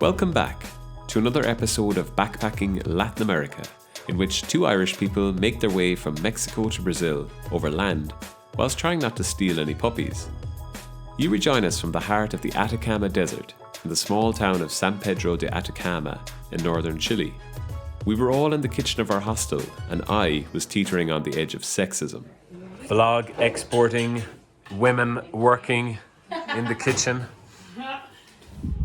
Welcome back to another episode of Backpacking Latin America, in which two Irish people make their way from Mexico to Brazil over land, whilst trying not to steal any puppies. You rejoin us from the heart of the Atacama Desert, in the small town of San Pedro de Atacama in northern Chile. We were all in the kitchen of our hostel, and I was teetering on the edge of sexism. Vlog exporting, women working in the kitchen.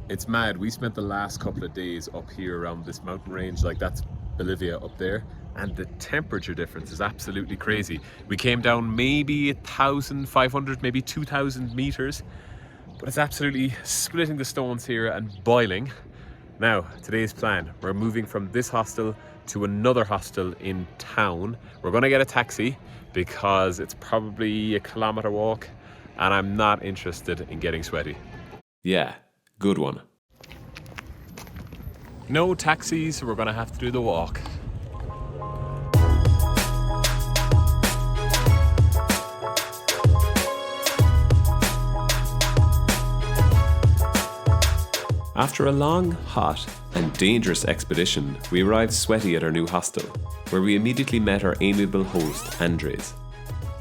It's mad. We spent the last couple of days up here around this mountain range, like that's Bolivia up there, and the temperature difference is absolutely crazy. We came down maybe 1,500, maybe 2,000 meters, but it's absolutely splitting the stones here and boiling. Now, today's plan, we're moving from this hostel to another hostel in town. We're gonna get a taxi because it's probably a kilometer walk and I'm not interested in getting sweaty. Yeah. Good one. No taxis, so we're gonna have to do the walk. After a long, hot, and dangerous expedition, we arrived sweaty at our new hostel, where we immediately met our amiable host, Andres.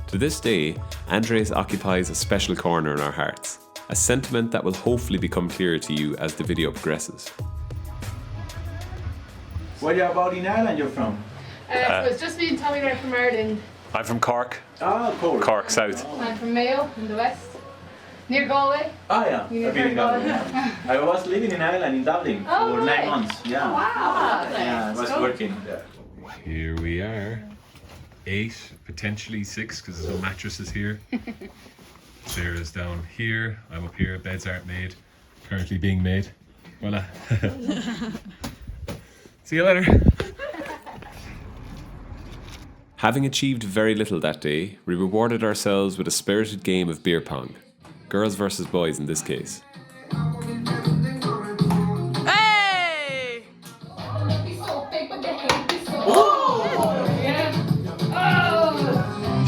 To this day, Andres occupies a special corner in our hearts. A sentiment that will hopefully become clearer to you as the video progresses. What about in Ireland you're from? So it's just me and Tommy there from Ireland. I'm from Cork. Oh, Cork. Cork South. I'm from Mayo in the west. Near Galway. Oh yeah, You I've been in never Galway. Yeah. I was living in Ireland, in Dublin, Oh, for 9 right. months. Yeah. Oh, wow. Yeah, I was working there. Here we are. 8, potentially 6, because there's no mattresses here. Sarah's down here, I'm up here, beds aren't made, currently being made. Voila. See you later. Having achieved very little that day, we rewarded ourselves with a spirited game of beer pong. Girls versus boys in this case. Hey!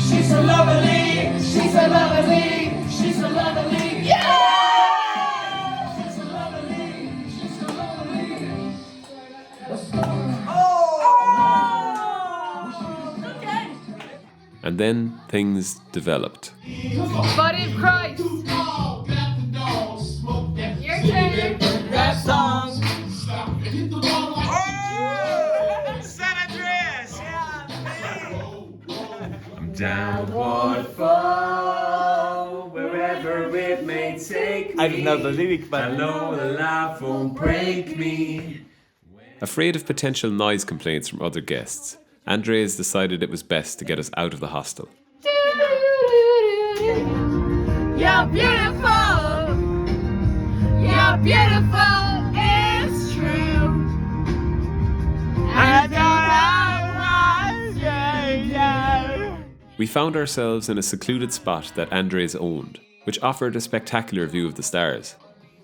She's so lovely, she's so lovely, she's so lovely. Yeah! She's so lovely, she's so lovely. And then things developed. Body of Christ. Your turn. Rap song. I'm down. Waterfall, wherever it may take me. I don't know the lyric, but I know the life won't break me. Afraid of potential noise complaints from other guests, Andres decided it was best to get us out of the hostel. You're beautiful. You're beautiful. It's true. I don't know. We found ourselves in a secluded spot that Andres owned, which offered a spectacular view of the stars.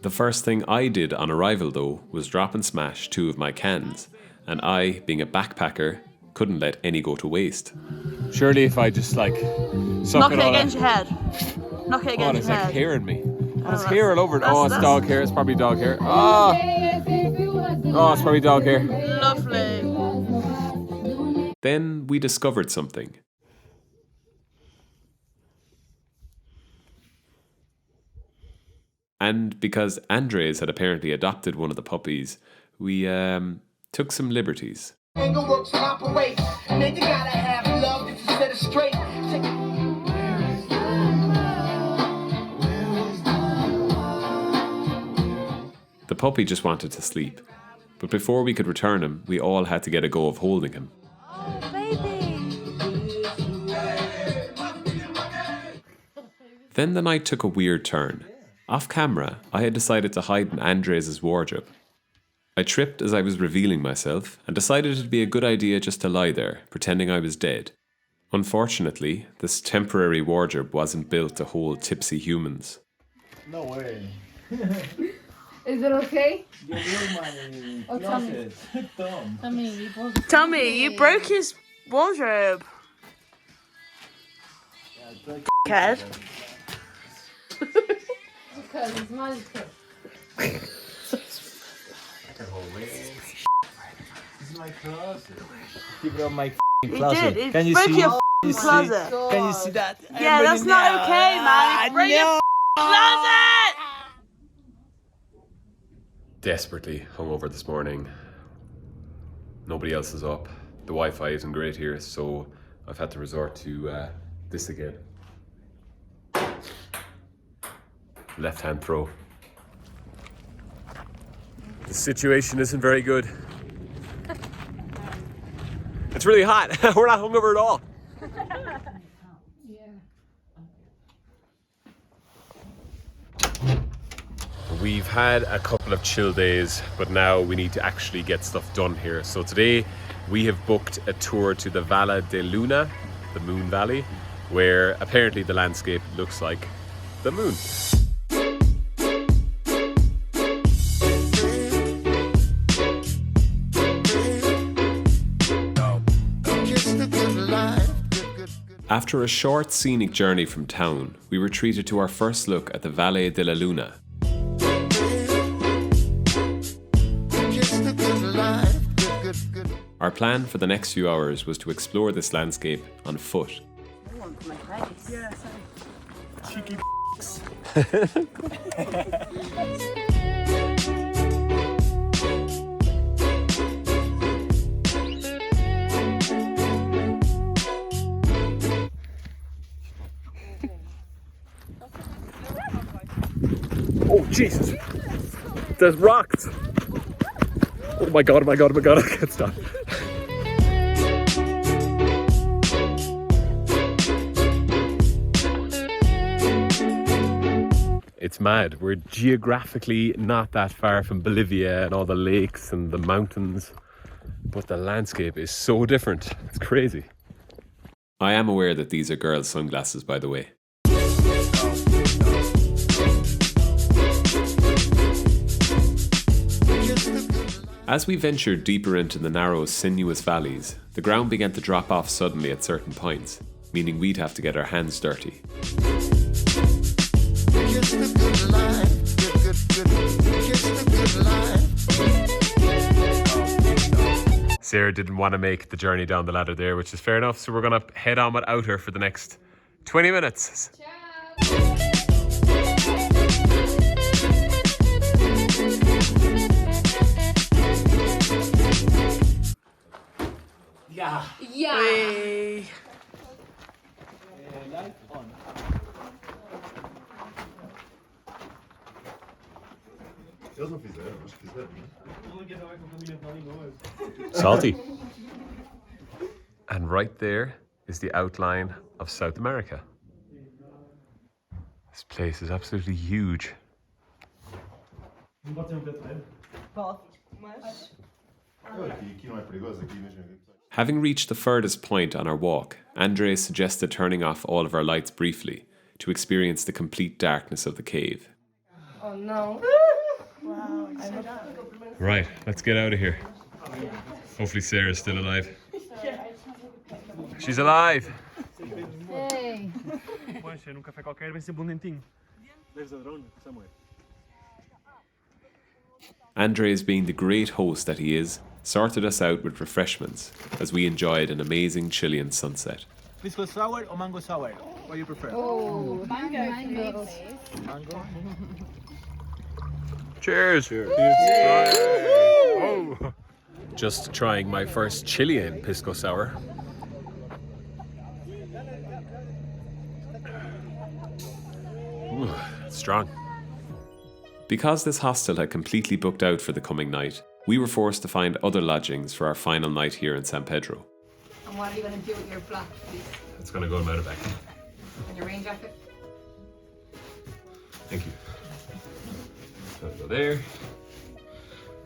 The first thing I did on arrival, though, was drop and smash 2 of my cans, and I, being a backpacker, couldn't let any go to waste. Surely if I just Knock it against your head. Knock it against your head. hair in me. There's hair all over it. Oh, it's that's- dog hair. It's probably dog hair. Oh, it's probably dog hair. Lovely. Then we discovered something. And because Andres had apparently adopted one of the puppies, we took some liberties. Anger works and operates. Man, you gotta have love if you set it straight. The puppy just wanted to sleep. But before we could return him, we all had to get a go of holding him. Baby. Then the night took a weird turn. Off camera, I had decided to hide in Andres' wardrobe. I tripped as I was revealing myself and decided it'd be a good idea just to lie there, pretending I was dead. Unfortunately, this temporary wardrobe wasn't built to hold tipsy humans. No way. Is it okay? You ruined my Tommy. closet. Tom. Tommy, you broke his wardrobe. Kid. Because it's magical. This is my closet. He brought my He closet. did. Can He you broke see? your You closet. see? Can you see that? Yeah, that's not okay, man. Bring your closet. Desperately hungover this morning. Nobody else is up. The Wi-Fi isn't great here, so I've had to resort to this again. Left-hand throw. The situation isn't very good. It's really hot. We're not hungover at all. We've had a couple of chill days, but now we need to actually get stuff done here. So today we have booked a tour to the Valle de Luna, the Moon Valley, where apparently the landscape looks like the moon. After a short scenic journey from town, we were treated to our first look at the Valle de la Luna. Our plan for the next few hours was to explore this landscape on foot. Cheeky Oh Jesus! There's rocks! Oh my god, oh my god, oh my god, I can't stop. It's mad. We're geographically not that far from Bolivia and all the lakes and the mountains, but the landscape is so different. It's crazy. I am aware that these are girls' sunglasses, by the way. As we ventured deeper into the narrow, sinuous valleys, the ground began to drop off suddenly at certain points, meaning we'd have to get our hands dirty. Sarah didn't want to make the journey down the ladder there, which is fair enough, so we're going to head on without her for the next 20 minutes. Yeah. Yeah. Light on. Eles não fizeram, acho que fizeram. Salty. And right there is the outline of South America. This place is absolutely huge. Aqui não é perigoso, aqui mesmo. Having reached the furthest point on our walk, Andre suggested turning off all of our lights briefly to experience the complete darkness of the cave. Oh no. Right, let's get out of here. Hopefully Sarah's still alive. She's alive! Hey. Pode ser, num café qualquer vai ser bom dentinho. There's a drone somewhere. Andres, being the great host that he is, sorted us out with refreshments as we enjoyed an amazing Chilean sunset. Pisco sour or mango sour? What do you prefer? Oh, mango. Mango? Cheers! Cheers! Oh. Just trying my first Chilean pisco sour. Ooh, strong. Because this hostel had completely booked out for the coming night, we were forced to find other lodgings for our final night here in San Pedro. And what are you going to do with your black piece? It's going to go in my bag. And your rain jacket? Thank you. So go there.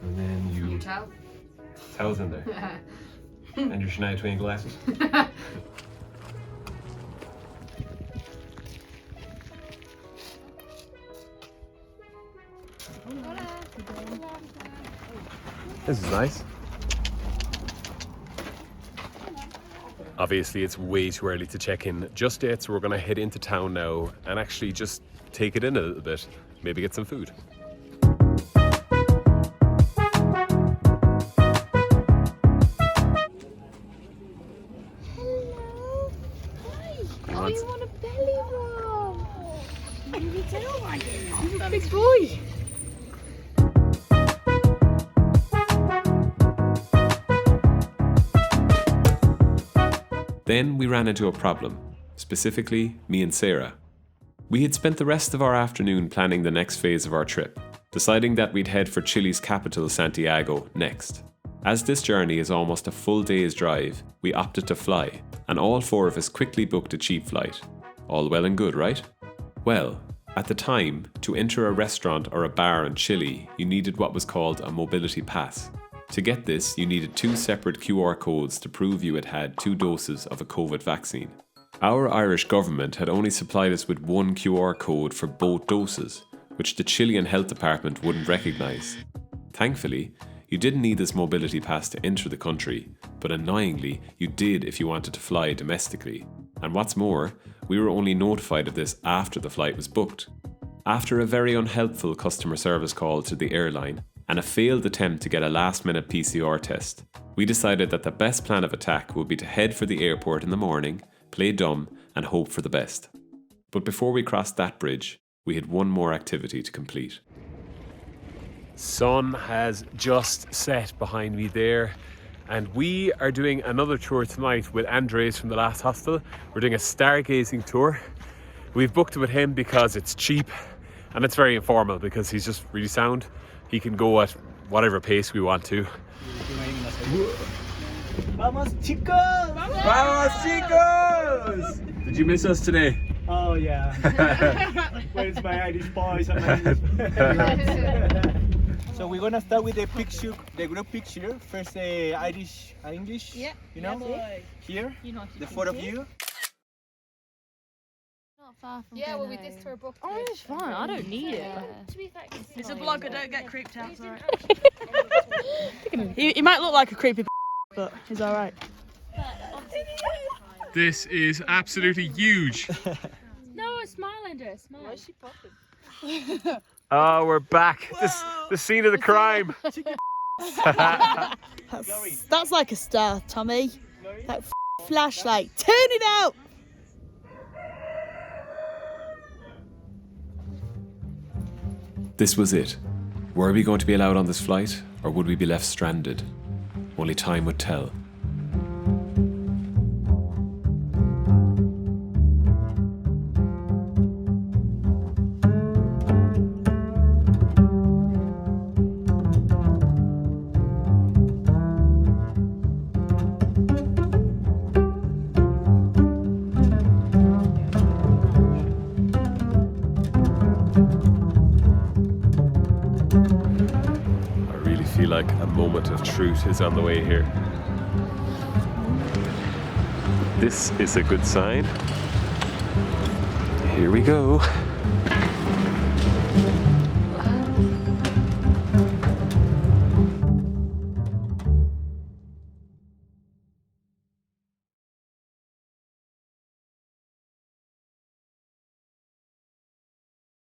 And then Your you... towel? Towels in there. And your Shania Twain glasses. This is nice. Obviously, it's way too early to check in just yet, so we're going to head into town now and actually just take it in a little bit. Maybe get some food. Then we ran into a problem, specifically me and Sarah. We had spent the rest of our afternoon planning the next phase of our trip, deciding that we'd head for Chile's capital, Santiago, next. As this journey is almost a full day's drive, we opted to fly, and all 4 of us quickly booked a cheap flight. All well and good, right? Well, at the time, to enter a restaurant or a bar in Chile, you needed what was called a mobility pass. To get this, you needed 2 separate QR codes to prove you had had 2 doses of a COVID vaccine. Our Irish government had only supplied us with 1 QR code for both doses, which the Chilean health department wouldn't recognise. Thankfully, you didn't need this mobility pass to enter the country, but annoyingly, you did if you wanted to fly domestically. And what's more, we were only notified of this after the flight was booked. After a very unhelpful customer service call to the airline and a failed attempt to get a last-minute PCR test, we decided that the best plan of attack would be to head for the airport in the morning, play dumb, and hope for the best. But before we crossed that bridge, we had one more activity to complete. Sun has just set behind me there, and we are doing another tour tonight with Andres from the last hostel. We're doing a stargazing tour. We've booked it with him because it's cheap and it's very informal because he's just really sound. He can go at whatever pace we want to. Vamos chicos! Vamos chicos! Did you miss us today? Oh yeah. Where's my Irish boys and my So we're gonna start with the picture, the group picture. First the Irish, English, you know? Here, the 4 of you. Not far from Yeah, well, we did tour book. Oh, it's fine. I don't need it. It's a blogger, don't get creeped out. It's alright. he might look like a creepy but he's alright. This is absolutely huge. No, smile, Andrea, smile. Why is she popping? Oh, we're back. The scene of the crime. That's like a star, Tommy. That flashlight. Turn it out! This was it. Were we going to be allowed on this flight, or would we be left stranded? Only time would tell. I feel like a moment of truth is on the way here. This is a good sign. Here we go.